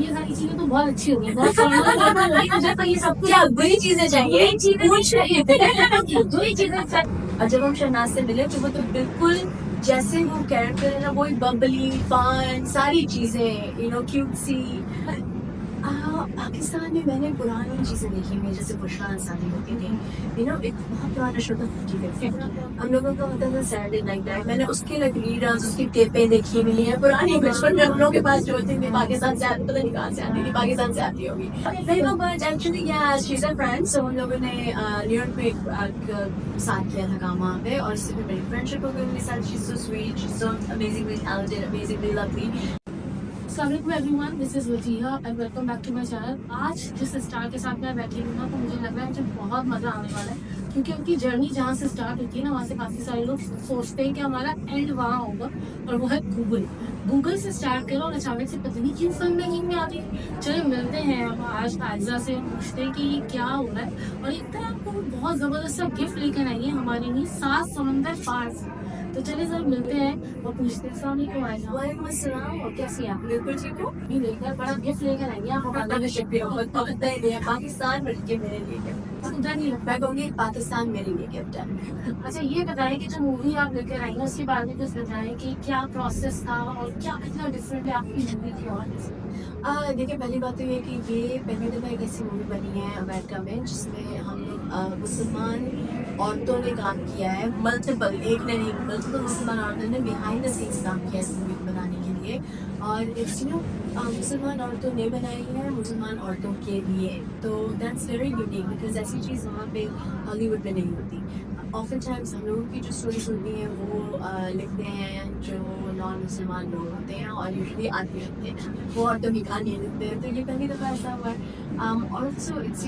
ये सारी चीजें तो बहुत अच्छी होगी, बहुत नॉर्मल होगी। मुझे तो ये सब कुछ क्या बुरी चीजें चाहिए? बुरी चीजें कुछ चाहिए, बुरी चीजें चाहिए। और जब हम शहनाज से मिले तो वो तो बिल्कुल जैसे वो कैरेक्टर है ना, वो बबली फन सारी चीजें क्यूटसी। पाकिस्तान में मैंने पुरानी चीजें देखी हुई, जैसे पुष्पा अंसारी होती थी। एक बहुत पुराना शो था 50 हम लोगों का होता था सैटरडे नाइट लाइव। मैंने उसके रीडर्स, उसकी टेपें देखी हुई है पुरानी, बचपन में हम लोग के पास जो होती थी पाकिस्तान से आती, पता नहीं कहाँ से आती थी, पाकिस्तान से आती होगी। बट एक्चुअली या शी इज अ फ्रेंड, सो हम लोगों ने न्यूयॉर्क में एक साथ किया था काम वहाँ पे, और इससे फिर मेरी फ्रेंडशिप हो गई उनके साथ। She is so sweet, she is so amazingly talented, amazingly lovely. Assalamualaikum everyone, this is Wajiha and welcome back to my channel। आज जिस स्टार के साथ मैं बैठी हूँ ना, तो मुझे लग रहा है मुझे बहुत मजा आने वाला है, क्योंकि उनकी जर्नी जहाँ से स्टार्ट होती है ना, वहाँ से काफी सारे लोग सोचते हैं कि हमारा एंड वहाँ होगा, और वो है गूगल से स्टार्ट करो और अचानक से पता नहीं क्यों फिल्म मेकिंग में आती है। चलिए मिलते हैं अब आज आयजा से, पूछते हैं कि ये क्या हो रहा है। और एक तरह आपको बहुत जबरदस्त सा गिफ्ट लेकर आई है हमारे लिए, 7 समंदर पार से। तो चलिए सर मिलते हैं और पूछते हैं। अस्सलाम आयजा। वालेकुम अस्सलाम, और कैसी हैं आप? बिल्कुल ठीक हो? ये लेकर बड़ा गिफ्ट लेकर आई है आप हमारे शुक्रिया, पता ही नहीं है, पाकिस्तान मिल के मेरे लिए गिफ्ट। उधर नहीं लगता। मैं कहूँगी पाकिस्तान मेरे लिए गिफ्ट है। अच्छा ये बताएं कि जो मूवी आप लेकर आई है उसके बारे में कुछ बताएं कि क्या प्रोसेस था और क्या इतना डिफरेंट है आपकी मूवी की और देखिए, पहली बात तो ये कि ये पहली दफ़ा एक ऐसी मूवी बनी है अमेरिका में, जिसमें हम लोग मुसलमान औरतों ने काम किया है। मल्टीपल, एक ने नहीं, मल्टीपल मुसलमान औरतों ने बिहाइंड द सीन्स काम किया है इस मूवी को बनाने के लिए। और इट्स मुसलमान औरतों ने बनाई है मुसलमान औरतों के लिए, तो दैट्स वेरी यूनिक, बिकॉज ऐसी चीज़ वहाँ पे हॉलीवुड में नहीं होती। ऑफन टाइम्स हम लोगों की जो स्टोरीज होती हैं वो लिखते हैं जो नॉन मुसलमान लोग होते हैं, और यूजुअली आदमी होते हैं, वो औरतों की कहानियाँ लिखते हैं। तो ये पहली दफ़ा ऐसा हुआ है। ऑल्सो इट्स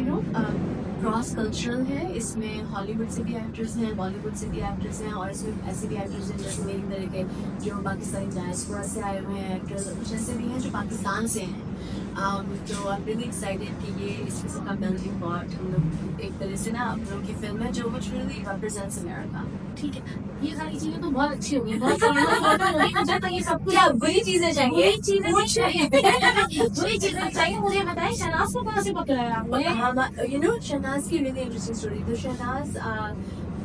क्रॉस कल्चरल है, इसमें हॉलीवुड से भी एक्टर्स हैं, बॉलीवुड से भी एक्टर्स हैं, और इसमें ऐसे भी एक्टर्स हैं जैसे मेरी तरह के जो पाकिस्तानी डायस्पोरा से आए हुए हैं एक्टर्स, कुछ ऐसे भी हैं जो पाकिस्तान से हैं। तो आई एम रियली एक्साइटेड कि ये इस किस्म का मेल्टिंग पॉट हम लोग एक तरह से ना हम लोग की फिल्म है जो विच रियली रिप्रेजेंट्स अमेरिका। ठीक है। ये सारी चीजें तो बहुत अच्छी होगी, बहुत नॉर्मल होगी। मुझे तो ये सब कुछ क्या बुरी चीजें चाहिए? बुरी चीजें नहीं चाहिए, बुरी चीजें चाहिए। मुझे बताइए शहनाज को कहाँ से पकड़ा है आपने? शहनाज की रियली इंटरेस्टिंग स्टोरी। तो शहनाज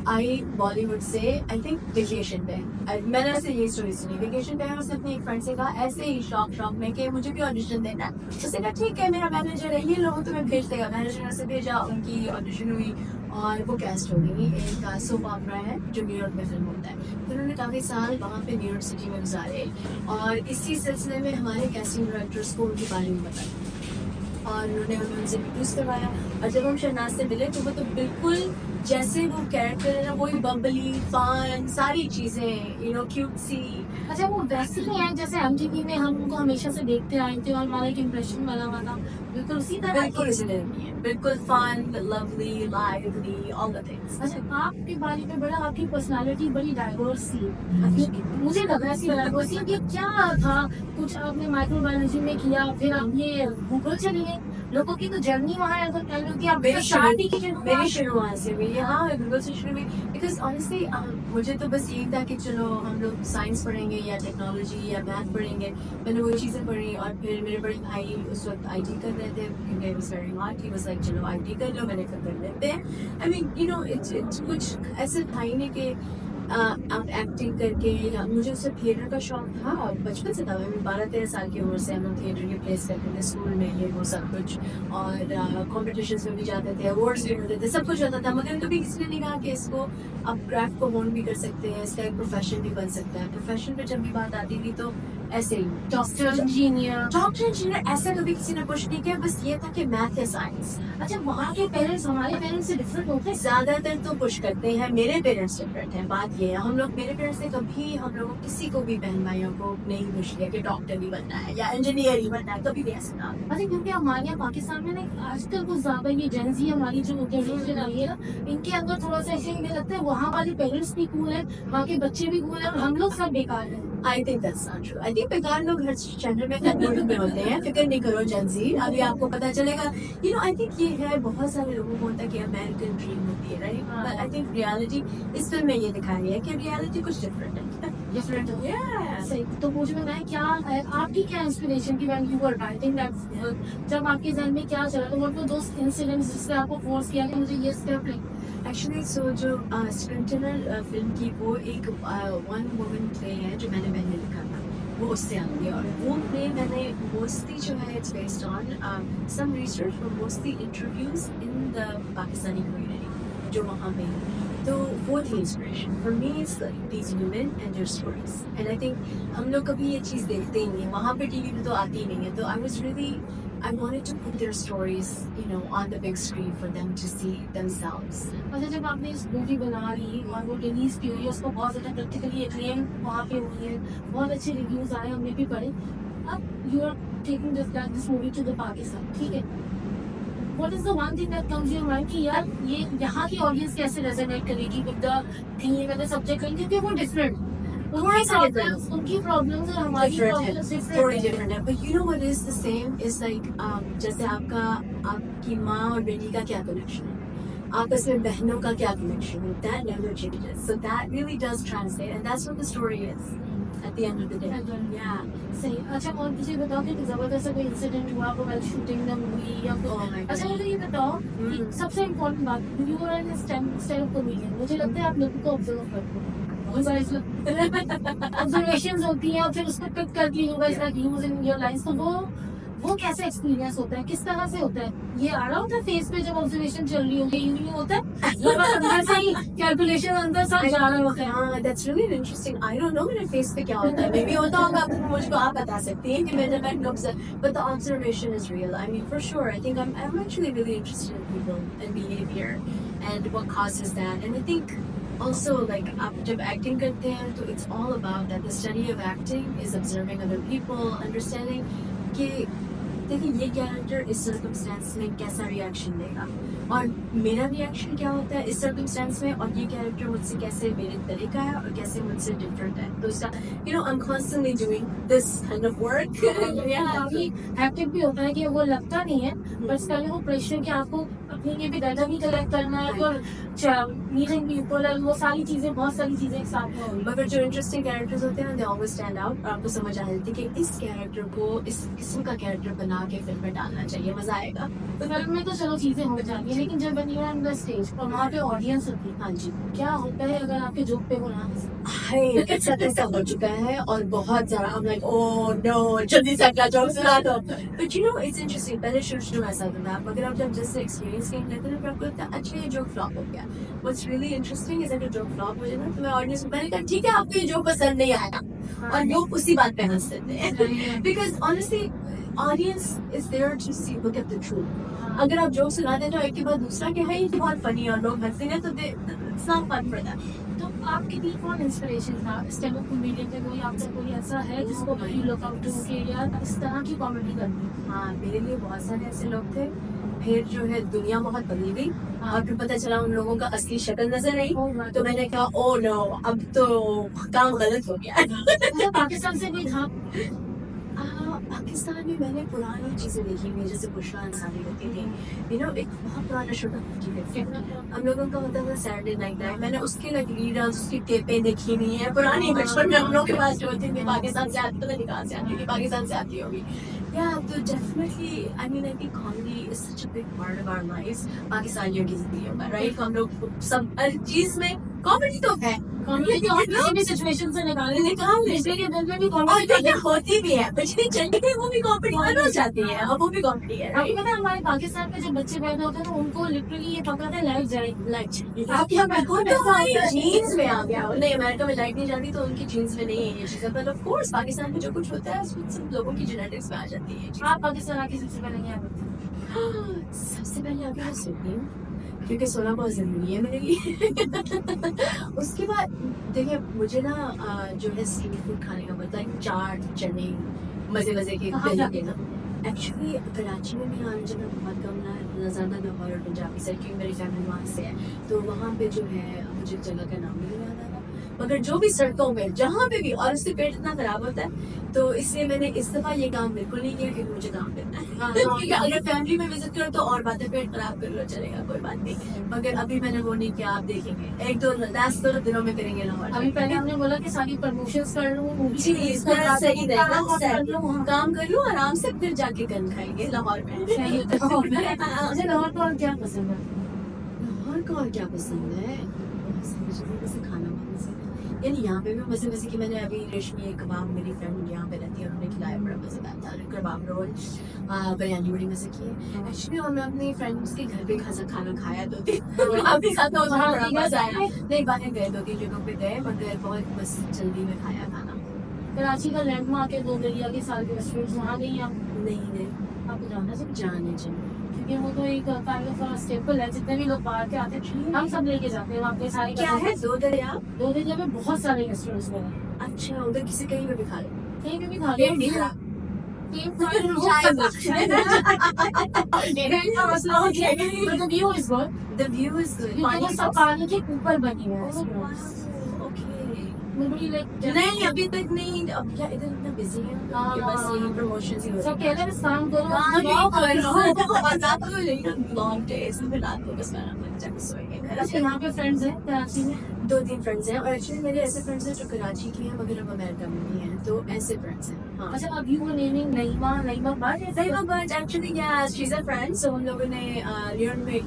आई बॉलीवुड से, आई थिंक वेकेशन पे। मैंने ऐसे ये स्टोरी सुनी, वेकेशन पे उसने अपनी एक फ्रेंड से कहा ऐसे ही शौक में कि मुझे भी ऑडिशन देना है। उसने कहा ठीक है, मेरा मैनेजर है, ये लोग तुम्हें भेज देगा। मैनेजर ने उसे भेजा, उनकी ऑडिशन हुई और वो कैस्ट हो गई। एक सोप ऑपरा है जो न्यूयॉर्क में फिल्म होता है। फिर उन्होंने काफ़ी साल वहाँ पे न्यूयॉर्क सिटी में गुजारे, और इसी सिलसिले में हमारे कैस्टिंग डायरेक्टर्स को उनके बारे में बताया और उन्होंने हमें उनसे इंट्रोड्यूस करवाया। और जब हम शहनाज से मिले तो वो तो बिल्कुल जैसे वो कैरेक्टर है ना, वही बबली फन सारी चीजें क्यूटसी। अच्छा वो वैसे ही है जैसे एमटीवी में हम उनको हमेशा से देखते आए थे और हमारा एक इम्प्रेशन बना हुआ था, बिल्कुल उसी तरह बिल्कुल इसी तरह की है, बिल्कुल fun, lovely, lively, all the things. अच्छा आपके बारे में बड़ा, आपकी पर्सनालिटी बड़ी डाइवर्स थी, मुझे लग रहा है डाइवर्स कि क्या था, कुछ आपने माइक्रोबायोलॉजी में किया, फिर आप ये गूगल चले गए। लोगों की तो जर्नी वहाँ है, तो कह लो कि आप मेरी शुरुआत शुरुआत से हुई, हाँ गूगल से शुरू हुई। बिकॉज ऑनेस्टली मुझे तो बस यही था कि चलो हम लोग साइंस पढ़ेंगे या टेक्नोलॉजी या मैथ पढ़ेंगे। मैंने वो चीज़ें पढ़ी, और फिर मेरे बड़े भाई उस वक्त आईटी कर रहे थे, क्योंकि I was very hot. He was like चलो आईटी कर लो, मैंने कहा कर लेते हैं। आई मीन इट्स कुछ ऐसे था ही नहीं कि आप एक्टिंग करके, या मुझे उससे थिएटर का शौक था बचपन से था। मैं 12-13 साल की उम्र से हम लोग थिएटर के प्लेस करते थे स्कूल में, ये वो सब कुछ, और कॉम्पिटिशन्स में भी जाते थे, अवार्ड्स भी मिलते थे, सब कुछ होता था। मगर कभी किसी ने नहीं कहा कि इसको आप क्राफ्ट को होन भी कर सकते हैं, इसका एक प्रोफेशन भी बन सकता है। प्रोफेशन पे जब भी बात आती थी तो ऐसे ही डॉक्टर इंजीनियर ऐसा कभी किसी ने कुछ नहीं किया, बस ये था कि मैथ या साइंस। अच्छा वहाँ के पेरेंट्स हमारे पेरेंट्स से डिफरेंट होते हैं? ज्यादातर तो पुश करते हैं, मेरे पेरेंट्स डिफरेंट हैं। बात ये है, हम लोग, मेरे पेरेंट्स ने कभी हम लोगों किसी को भी, बहन भाइयों को नहीं पुश किया कि डॉक्टर ही बनना है या इंजीनियर ही बनना है, कभी भी ऐसा ना। अच्छा क्योंकि हमारे यहाँ पाकिस्तान में ना आजकल कुछ ज्यादा ये जेंजी हमारी जो जनरेशन आई है ना, इनके अंदर थोड़ा सा ऐसे मुझे लगता है वहाँ वाले पेरेंट्स भी कूल है, वहाँ के बच्चे भी कूल है, और हम लोग सब बेकार हैं। I think that's not true. I think बेकार लोग हर चैनल में हर मूवी में होते हैं, फिक्र नहीं करो जंजी, अभी आपको पता चलेगा। आई थिंक ये है, बहुत सारे लोगों को होता है कि अमेरिकन ड्रीम होती है, राइट? हाँ। बट आई थिंक रियलिटी इस फिल्म में ये दिखाया गया है कि रियलिटी कुछ डिफरेंट है। डिफरेंट हो Yeah. सही। तो मुझे बताएं क्या है आपकी क्या इंस्पिरेशन की when you were writing that, जब आपके जहन में क्या चला, तो व्हाट वर दोस इंसिडेंट्स जिसने आपको फोर्स किया कि मुझे ये स्टेप लें? एक्चुअली सो जो स्क्रिप्टनर फिल्म की वो एक वन वुमन प्ले है जो मैंने पहले लिखा था, वो उससे आई है। और वो प्ले मैंने मोस्टली जो है it's based on some research और mostly interviews in the Pakistani community जो वहाँ पे है। तो वो थी inspiration for me, is these women and their stories. And I think हम लोग कभी ये चीज़ देखते ही नहीं है, वहाँ पे टीवी पे तो आती ही नहीं है। तो I was really I wanted to put their stories, on the big screen for them to see themselves. अच्छा, जब आपने इस मूवी बना ली और वो रिलीज की हुई है, उसको बहुत ज़्यादा प्रैक्टिकली एक्लेम वहाँ पे हुई है, बहुत अच्छे रिव्यूज आए, हमने भी पढ़े। अब you are taking this movie to the Pakistan, ठीक है? What is the one thing that comes your mind कि यार ये यहाँ की ऑडियंस कैसे रेजोनेट करेगी with the theme and the subject, क्योंकि वो डिफरेंट, उनकी प्रॉब्लम्स और हमारी प्रॉब्लम्स थोड़ी डिफरेंट डिफरेंट है। But you know what is the same? Is like जैसे आपकी माँ और बेटी का क्या कनेक्शन है, आपस में बहनों का क्या कनेक्शन है, that never changes. So that really does translate, and that's what the story is at the end of the day. Yeah. सही। अच्छा, और मुझे बताओ कि जबरदस्त सा कोई इंसिडेंट हुआ आपको व्हाइल शूटिंग द मूवी या Oh my अच्छा God. मुझे ये बताओ कि सबसे इम्पोर्टेंट बात, you are an stand up comedian, मुझे लगता है आप लोगों को ऑब्जर्व करते हो, बहुत सारे ऑब्जर्वेशंस होती हैं और फिर उसको पिक करती हूँ guys like use in your life. तो वो कैसा एक्सपीरियंस होता है, किस तरह से होता है? ये आ रहा होता है फेस पे जब ऑब्जर्वेशन चल रही होगी, यूं होता है या बस अंदर से ही कैलकुलेशन अंदर सब जा रहा होता है? हाँ, that's really interesting. I don't know मेरे face पे क्या होता है, maybe होता होगा, मुझको आप बता सकती हैं कि मेरे मैं कब से, but the observation is real. I mean, for sure. I think I'm actually really interested in people and behavior and what causes that. And I think also like आप जब acting करते हैं तो it's all about that. The study of acting is observing other people, understanding कि देखिए ये character इस circumstance में कैसा रिएक्शन देगा और मेरा रिएक्शन क्या होता है इस सर्कमस्टेंस में, और ये कैरेक्टर मुझसे कैसे मेरे तरीका है और कैसे मुझसे डिफरेंट है। तो उसका I'm constantly doing this kind of work. काफी हैप्टिक भी होता है कि वो लगता नहीं है, बट इसका वो प्रेशर कि आपको अपने लिए भी डाटा भी कलेक्ट करना है और मीटिंग पीपल है, वो सारी चीजें, बहुत सारी चीजें एक साथ में होंगी। मगर जो इंटरेस्टिंग कैरेक्टर्स होते हैं दे ऑलवेज स्टैंड आउट, और आपको समझ आ जाती है कि इस कैरेक्टर को इस किस्म का कैरेक्टर बना के फिल्म में डालना चाहिए, मजा आएगा। तो फिल्म में तो चलो चीजें हो जाती है, लेकिन जब बन यू ऑन द स्टेज और वहाँ पे ऑडियंस होती है, हाँ जी, क्या होता है अगर आपके जोक पे वो ना हंसे? हाय कैसा कैसा हो चुका है और बहुत ज़्यादा I'm like oh no जल्दी से अगला जोक सुना दो। But it's interesting, पहले शुरू में ऐसा होता था, मगर अब जब जैसे एक्सपीरियंस गेन लेते हैं तो आपको लगता है अच्छा ये जोक फ्लॉप हो गया। What's really interesting is अगर जोक फ्लॉप हो जाए ना तो मैं ऑडियंस को पहले कहा ठीक है आपको ये जोक पसंद नहीं आया, और लोग उसी बात पे हंस देते हैं। Because honestly audience is there to see, look at the truth. अगर आप जोक सुना दें तो एक के बाद दूसरा कि है ये बहुत फनी और लोग हंसेंगे तो it's not fun for them. तो आपके लिए कौन इंस्पिरेशन था स्टैंड अप कॉमेडियन में? कोई आपका कोई ऐसा है जिसको यू लुक अप टू कि यार इस तरह की कॉमेडी करनी है? हाँ, मेरे लिए बहुत सारे ऐसे लोग थे। फिर जो है दुनिया बहुत बदल गई और फिर पता चला उन लोगों का असली शक्ल नजर आई, तो मैंने कहा ओ नो अब तो काम गलत हो गया। अच्छा, पाकिस्तान से कोई था? पाकिस्तान में मैंने पुरानी चीजें देखी हुई जैसे बुशरा अंसारी होती थी, एक बहुत पुराना शो था 50 हम लोगों का होता था सैटरडे नाइट दैट, मैंने उसके लाइक रीडर्स उसकी टेपें देखी हुई है पुरानी, बचपन में हम लोग के पास जो होती थी पाकिस्तान से आती, पता नहीं कहाँ से आती थी, पाकिस्तान से आती होगी। तो definitely I think comedy is such a big part of our lives, पाकिस्तानियों की जिंदगी में, राइट? हम लोग सब हर चीज में कॉमेडी तो है, कॉमेडी तो किसी भी सिचुएशन से निकाल पिछले के दिन में भी कॉमेडी होती भी है, पिछली चलती है वो भी कॉमेडी हो जाती है, वो भी कॉमेडी है। आपको पता है हमारे पाकिस्तान में जब बच्चे पैदा होते हैं तो उनको लिटरली ये पता है लाइट जाएगी। आपके जीन्स में आ गया, नहीं अमेरिका में लाइट नहीं जाती तो उनकी जीन्स में नहीं है ये चीज़, बट ऑफ कोर्स पाकिस्तान में जो कुछ होता है उसमें सब लोगों की जेनेटिक्स में आ जाती है। आप पाकिस्तान आके सबसे पहले क्या करते हैं? सबसे पहले आगे मैं सोती हूँ क्योंकि सोना बहुत जरूरी है मेरे लिए। उसके बाद देखिए मुझे ना जो है स्ट्रीट फूड खाने का मतलब चाट चने मजे मजे के दिल्ली ना, एक्चुअली कराची में भी आना जाना बहुत कम ना, ज़्यादा लाहौर और पंजाबी साइड, क्योंकि मेरी फैमिली वहाँ से है, तो वहाँ पे जो है मुझे जगह का नाम नहीं याद आ रहा, मगर जो भी सड़कों में जहाँ पे भी, और उससे पेट इतना खराब होता है, तो इसलिए मैंने इस दफा ये काम बिल्कुल नहीं किया क्योंकि मुझे काम करना है। हाँ, क्योंकि अगर फैमिली में विजिट करो तो और बातें, पेट खराब कर लो चलेगा, कोई बात नहीं, मगर अभी मैंने वो नहीं किया। आप देखेंगे एक दो लास्ट 2 दिनों में करेंगे लाहौर। अभी पहले हमने बोला कि सारी प्रमोशंस कर लूँ, जी, इस तरह सही रहेगा, कर लूँ। काम कर लूँ आराम से, फिर जाके गन खाएंगे लाहौर में। मुझे लाहौर का और क्या पसंद है? लाहौर का और क्या पसंद है? मुझे वैसे खाना बहुत पसंद है, यानी यहाँ पे भी मजे कि मैंने अभी रेशमी कबाब, मेरी फ्रेंड यहाँ पे रहती है, उन्होंने खिलाया, बड़ा मजेदार था, कबाब रोल, बिरयानी बड़ी मजे की है एक्चुअली। और मैं अपनी फ्रेंड्स के घर पे खाना खाया 2-3 आपके साथ, तो उसमें बड़ा मजा आया। नहीं, बाहर गए 2-3 जगहों पे गए, मगर बहुत बस जल्दी में खाया खाना। कराची का लैंडमार्क है दो दरिया के साथ रेस्टोरेंट, वहाँ नहीं आप नहीं आपको जाना चाहिए, जाने चाहिए। क्योंकि वो तो एक काइंड ऑफ स्टेपल है, जितने भी लोग बाहर के आते हैं हम सब लेके जाते हैं वहाँ पे सारी। क्या है 2 दरिया? दो दरिया में बहुत सारे रेस्टोरेंट्स में अच्छा, उधर किसी कहीं पे भी खा लो, कहीं पे भी खा पेट नहीं खराब। The view is good. The view is good. क्योंकि वो सब पानी के ऊपर बनी हुई है। नहीं अभी तक नहीं, अब क्या इधर इतना बिजी है कि बस यही प्रमोशंस ही हो सब कह रहे हैं काम करो, लॉन्ग डेज में रात को बस खाना बन जाके सोएंगे। अच्छा, यहाँ पे फ्रेंड्स हैं कराची में? 2-3 फ्रेंड्स हैं, और एक्चुअली मेरे ऐसे फ्रेंड्स हैं जो कराची के हैं मगर अब अमेरिका में भी हैं, तो ऐसे फ्रेंड्स हैं। हाँ, अच्छा, अब you were naming Naima but actually या शी इज अ फ्रेंड, सो हम लोगों ने लियोन में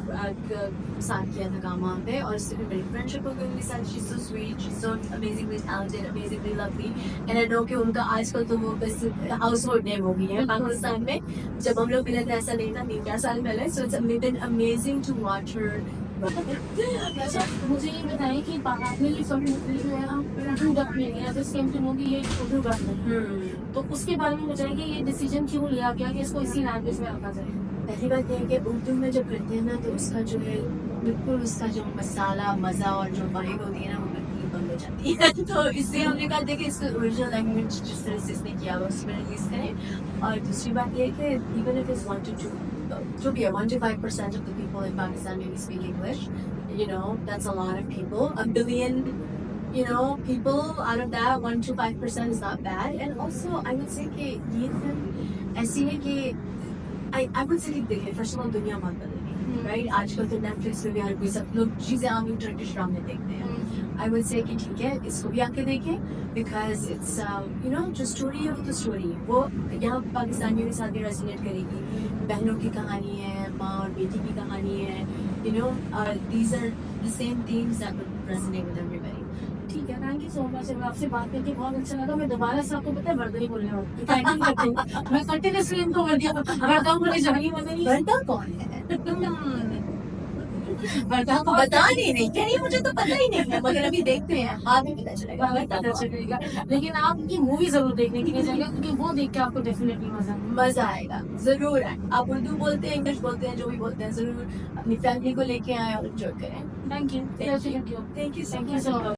साथ किया था काम वहाँ पे, और उससे भी मेरी फ्रेंडशिप हो गई उनके साथ। She is so sweet, she is so amazingly talented, amazingly lovely, and I know कि उनका आजकल तो वो बस हाउस होल्ड नेम हो गई है पाकिस्तान में। जब हम लोग मिले थे ऐसा नहीं था, 3-4 साल पहले, so it's been amazing to watch her. अच्छा, मुझे ये बताएं कि आपने ये सब जो है हम उर्दू डब में लिया, जिस केम टू नो कि ये उर्दू डब में, तो उसके बारे में बताइए कि ये डिसीजन क्यों लिया गया कि इसको इसी लैंग्वेज में रखा जाए? पहली बात यह है कि उर्दू में जब करते हैं ना, तो उसका जो है बिल्कुल उसका जो मसाला, मज़ा और जो वाइब होती है ना, वो बिल्कुल बंद हो जाती है। तो इसलिए हमने कहा था कि इसको ओरिजिनल लैंग्वेज जिस तरह से इसने किया हुआ उसमें रिलीज करें। और दूसरी बात यह है कि इवन इफ इट्स 1 to 2 जो भी है 1 to 5% of the people in Pakistan maybe speak English, you know, that's a lot of people, a billion, you know, people out of that 1 to 5% is not bad. And also I would say कि ये film ऐसी है कि I would say कि देखिए, first of all दुनिया बहुत बदल गई, right? आजकल तो Netflix पे भी हर कोई सब लोग चीज़ें आम टर्किश ड्रामे देखते हैं। I would say कि ठीक है, इसको भी आके देखें, because it's you know, जो स्टोरी है वो तो स्टोरी है, वो यहाँ पाकिस्तानियों के साथ भी रेजोनेट करेगी। बहनों की कहानी है, माँ और बेटी की कहानी है, you know, these are the same themes that would resonate with everybody. ठीक है, थैंक यू सो मच। आपसे बात करके बहुत अच्छा लगा। मैं दोबारा से आपको पता है वर्दा ही बोलने वाली, थैंक यू करते हैं। मैं कंटिन्यूअसली इनको वर्दा बोले जानी मजा नहीं। वर्दा कौन है? वर्दा को पता नहीं कह रही, मुझे तो पता ही नहीं है, मगर अभी देखते हैं, बाद में पता चलेगा। पता चलेगा, लेकिन आप उनकी मूवी जरूर देखने के लिए जाइएगा, क्योंकि वो देख के आपको डेफिनेटली मजा आएगा, जरूर है। आप उर्दू बोलते हैं, इंग्लिश बोलते हैं, जो भी बोलते हैं, जरूर अपनी फैमिली को लेके आए और एंजॉय करें। Thank you, thank you so much.